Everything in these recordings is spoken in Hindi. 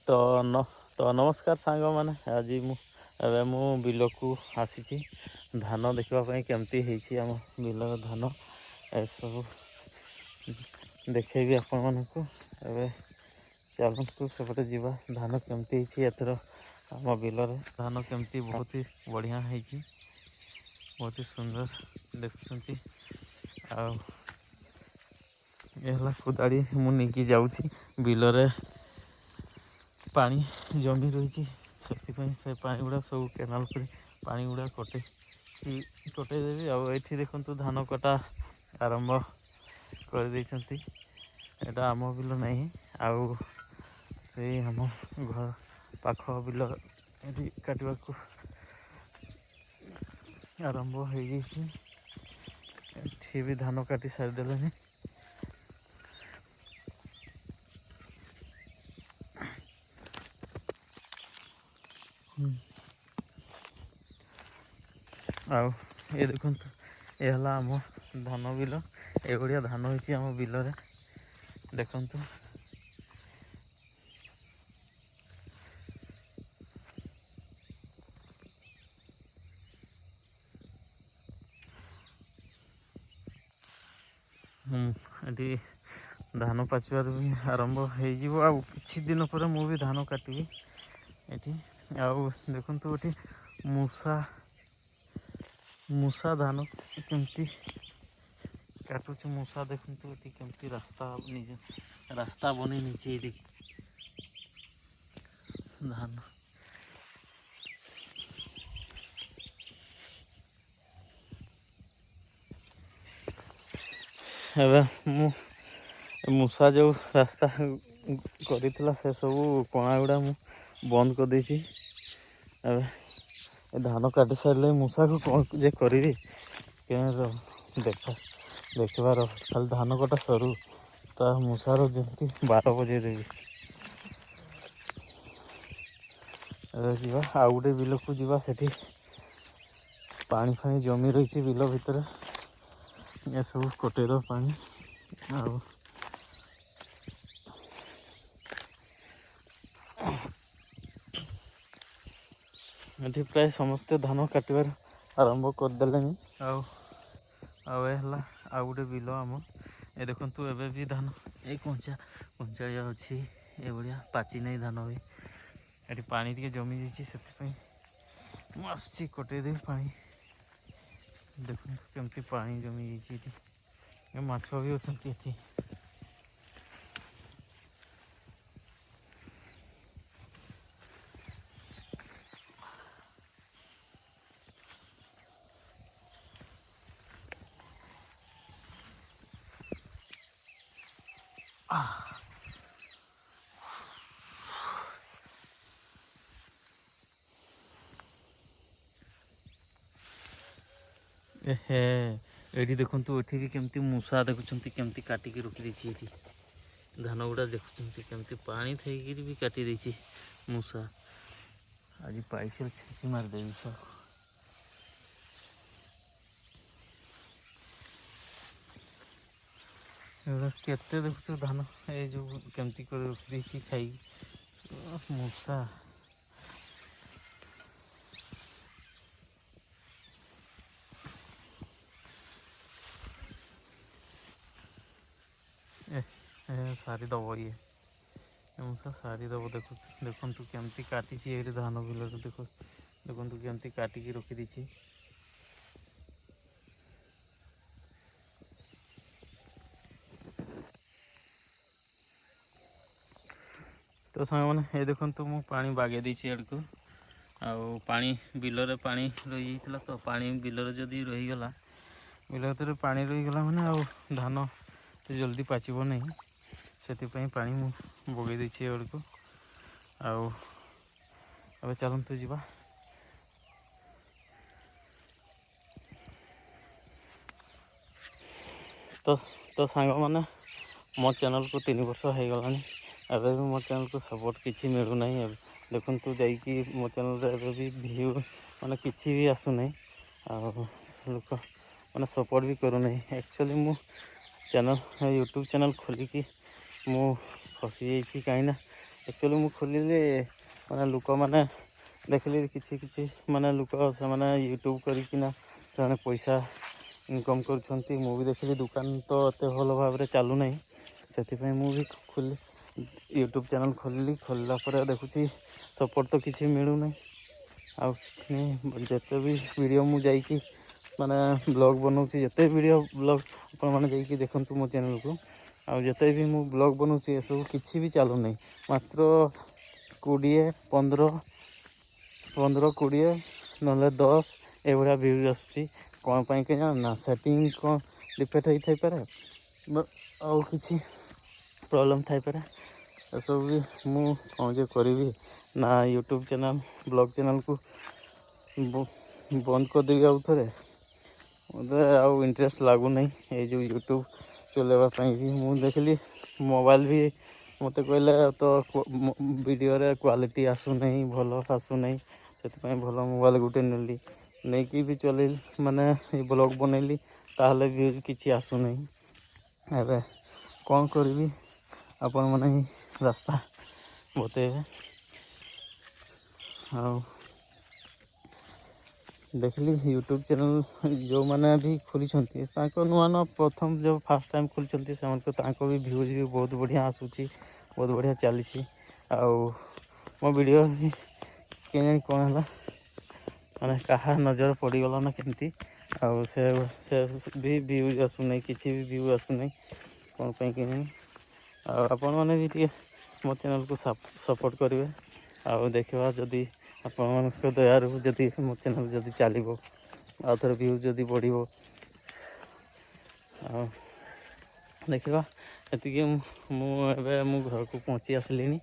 ତ न ତ नमस्कार सांग मैंने आज मु बिलकू आसी धान देखापी केमती आम बिलर धान सब देखेबी आपण मानक चलतु सेपटे जावा धान केमती एथर आम बिलर धान केमती बहुत ही बढ़िया है बहुत ही सुंदर देखुं आला कोदाड़ी मुझे जाऊँगी बिलरे पानी जमी रही से पानी गुड़ा सब केनाल कर पानी गुड़ा कटेदेवी आठी देखु धान कटा आरंभ कर एटा आम बिल नहीं आउ से आम घर पाख बिल ये काटवा आरंभ हो भी धान काटी सारिदेले आउ ये देखु ये आम धान बिल एभलिया धान होती आम बिलरे देखु ये धान पाचवार भी आरंभ हो कि दिन पर मु भी धान काटि ये आउ देखु ये मूसा मूसा धान केमती काटुच मूसा देखु ये केमती रास्ता निजे रास्ता बन नीचे धान मूसा जो रास्ता कर से सब कणा गुड़ा मु बंद कर देछि धान काटी सारे मूसा को कौन जे करी देखार खाली धान कटा सरू तो मूसार जमी 12 बजे देवी जा आउ गोटे बिल को जा से पानी फानी जमी रही बिल भितर ये सब कटेद पानी ये प्राय समस्ते धान काटवार आरंभ करदे आउ गोटे बिल आम ये देखु एवं भी धान ये कंचाड़िया अच्छी ये भाया पाची नहीं धान भी ये पानी टे जमी जाइए से आसी कटेदेवी पानी देखु केमती पानी जमी जाइए माछ भी अच्छी ये देखु ये भी केमती मूसा देखुं केमती काटिकी रखी ये धान गुड़ा देखुं केमती पानी थी भी काटी देती मूसा आज पाइसे छेची मारिदेवी सब केते देखु धान ये जो केमती कर रखी खाई मूसा सारी दब ये मूसा सारी दब देखु केमती काटी धान बिल देखु केमती काटिकी रखी तो सांग मैंने ये देखु मु पानी बागे देछि एडको आउ पानी बिलरे पानी रही जाता तो पानी बिलरे जदि रहीगला बिल भर पानी रहीगला मैंने आउ धान तो जल्दी पाचब नहीं से पानी मु बगे देछि एडको आउ अब चलतु जा तो सांग मैंने मो चैनल को 3 वर्ष हो गलानी एवं भी मो चैनल को सपोर्ट किसी मिलूना देखु जाकि मो चैनल एवं भी व्यू माने किसी भी आसुना लोक मैंने सपोर्ट भी करूना एक्चुअली मु चैनल यूट्यूब चैनल खोलिकी मु फसी कहीं एक्चुअली मुझे खोलिली माने लोक मैंने देखिली किसी किसी माने लोक से यूट्यूब करना से पैसा इनकम कर भी देखिली दुकान तो एत भल भाव चलू ना से भी खोली यूट्यूब चैनल खोलिली खोलला पर देखुची सपोर्ट तो किसी मिलूना आउ कि नहीं जिते भी वीडियो मुझे माने ब्लॉग बनाऊँगी जिते वीडियो ब्लॉग आप देखूँ मो चैनल को आउ जिते भी मु ब्लॉग बनाऊँगी ये सब किसी भी चलू नहीं मात्र 20 ना 10 ये व्यूज आसूँ कौन पाई के ना सेटिंग कौन डिफेक्ट होता पारे आउ किसी प्रॉब्लम थाई पारे सब भी मु कौन जो करी ना यूट्यूब चैनल ब्लॉग चैनल को बंद कर देवी आउ थे मत आउ इंटरेस्ट लगुना ये जो यूट्यूब चलवाई भी मुझे देखिली मोबाइल भी मत कहले तो वीडियो रे क्वालिटी आसूना भल आसूना से भल मोबाइल गोटे नेली नहीं कि भी चल माने ब्लॉग बनैली ताहले व्यूज किसी आसूना एवं कौन करी आपण मैंने रास्ता बतेबे देखली यूट्यूब चैनल जो मैंने भी खोली नुआ नुआ प्रथम जो फास्ट टाइम खोली से भी व्यूज भी बहुत बढ़िया आसूसी बहुत बढ़िया चली मो वीडियो भी के कौन है मैंने कहा नजर पड़गला ना केमती आउ से भी व्यूज आसूना किसी भी व्यू आसूना कौन पाई कि आपण मैंने भी टे मो चैनल को सपोर्ट करेंगे आउ देखा जदि आपण दयार जदि मो चैनल जदि चलो आउ थे व्यूज जदि बढ़ो देखा ये मु घर को पहुँची आसली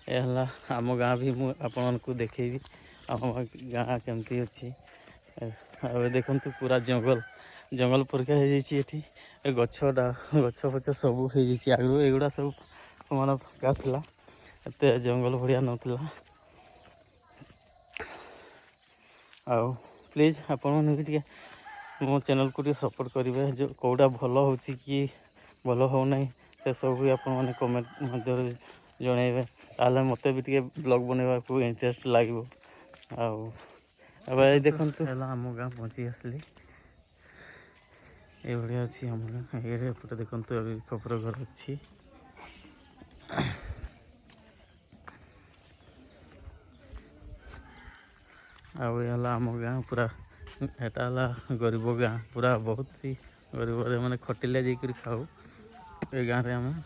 है आम गाँ भी मुझे देखेबी आम गाँ केमती अच्छी देखु पूरा जंगल जंगल परिका हो गछटा गछ फछ सब हो आगु एगुड़ा सब मान फका था एत जंगल भाया नाला आउ प्लीज आपण भी मो चैनल को सपोर्ट करेंगे जो कौटा भल हो कि भल होना से सब भी आपने कमेंट मध्य जनइबे ताले मत भी टे ब्लॉग बनवा को इंटरेस्ट लगे आउ देखो आम गाँ पहुँची आसली ये भाया अच्छी आम गाँ ये देखो अभी खपर घर अच्छी आम गाँ पूरा एटा गरीब गाँ पूरा बहुत ही गरीब मैंने खटिले जाकर खाऊ ये गाँव आम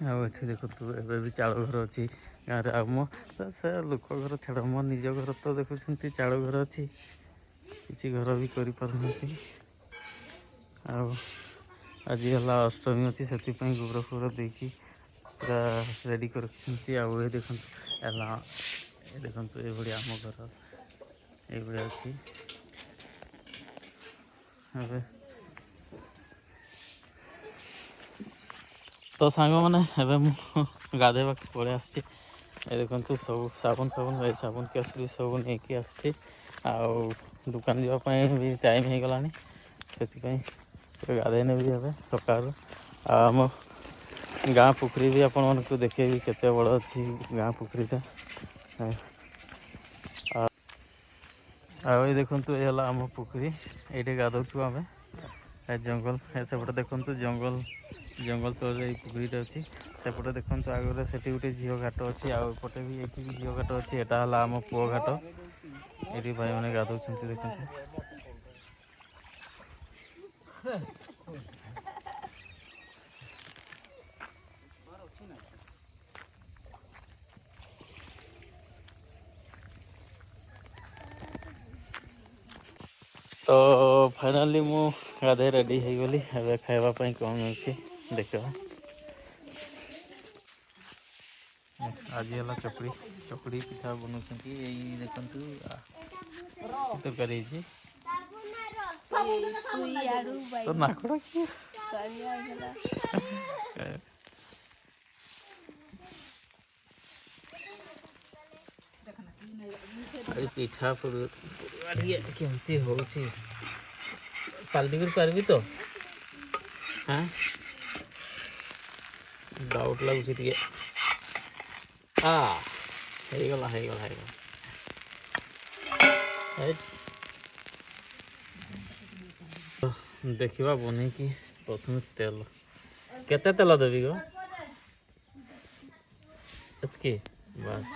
आठी देखो एबे भी चाल घर अच्छी गाँव में आम तो से लोक घर छाड़ मो निज घर तो देखुं चाल घर अच्छी किसी घर भी कर आज है अष्टमी अच्छी से गोबर फोबर देकी पूरा रेडी कर देखो देखो ये आम घर ये अच्छी तो सांग मैंने गाधेवा पड़े आस देखु सब साबुन फाबुन साबुन केस भी सब नहीं आसी दुकान जावाई भी टाइम हो गला से गाधे ने भी हे सका आम गाँ पुखरी भी आपण को देखे केते बड़ अच्छी गाँ पुखरीटा ये देखु ये आम पुखरी ये गाधु आम जंगल सेपटे देखु जंगल जंगल तौर पुखरीटे अच्छी सेपटे देखो आगे से गोटे झील घाट अच्छी आउटे भी ये भी झील घाट अच्छी यहाँ आम पुओ घाट ये भाई मैंने गाधौ देखते तो फाइनाली मु गाधे रेडी हो गली एवं खावाई कौन अच्छे देखा आज है चकड़ी चकड़ी पिठा बनाऊँ देखु तरकारी तो नाकड़ा अरे पिठा केमती होची पाल्टी कर पारबी तो हाँ डाउट लगुच टे ହେଇଗଲା देखा बनईकि प्रथम तेल केते तेल देवी गो एतकी बस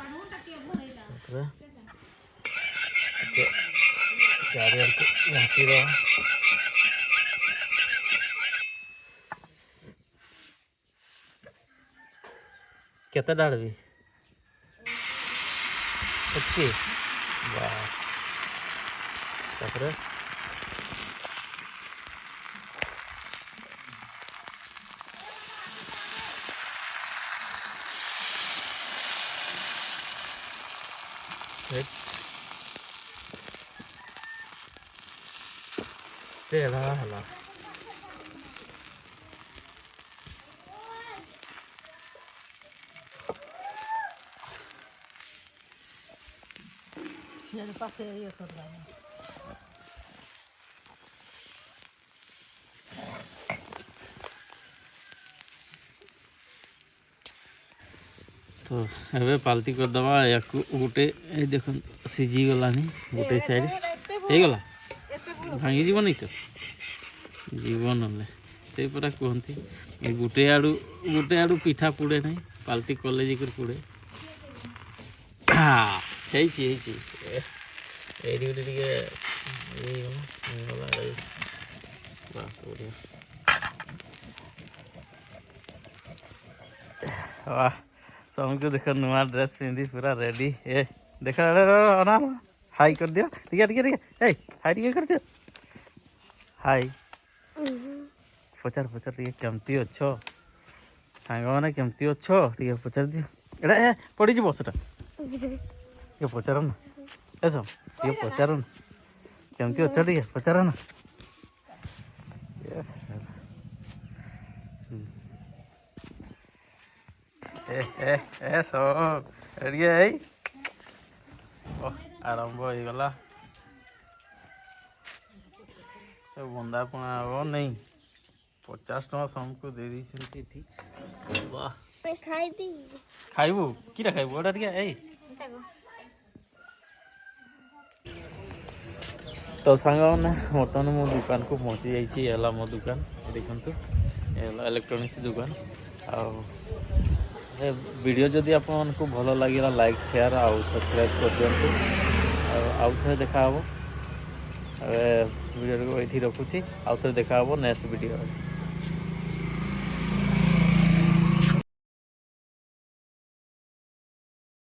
चारिआड़ घाटी केते डालबी एतकी बस तापर तेला हला तो एबे पाल्टी कर दवा या गोटे देख सीझी गलानी गोटे साइड हो गला भांगी जीव नहीं तो जीवन से पूरा कहती गोटे आड़ू पिठा पुड़े नहीं पाल्टी कले जिकर पुड़े बस बढ़िया वाह सबको देख नुआ ड्रेस पिंधि पूरा रेडी ए देख ना हाई कर दियो ठीक है हाई टिके कर दियो हाई पचार टे केमती अच्छ सांग मैंने केमती अच्छ टे पचार दियो एटा पड़ जा सेटा ये पचार ना ए सब ये पचार ना केमती अच्छ टे पचार ना सब रेडी आरंभ हो गला बंदा पुणा हम नहीं 50 टका सबको दे दी वाह खाइबू किटा खाइबू एटा टिके तो सांग मैंने बर्तमान मो दुकान को पहुँची जाइए मो दुकान देखु इलेक्ट्रोनिक्स दुकान आ वीडियो जदि आपको भल लगे लाइक शेयर आउ सब्सक्राइब कर दिंतु आउ थे देखा वीडियो को ये रखुच्छी आउ थे देखा नेक्स्ट वीडियो।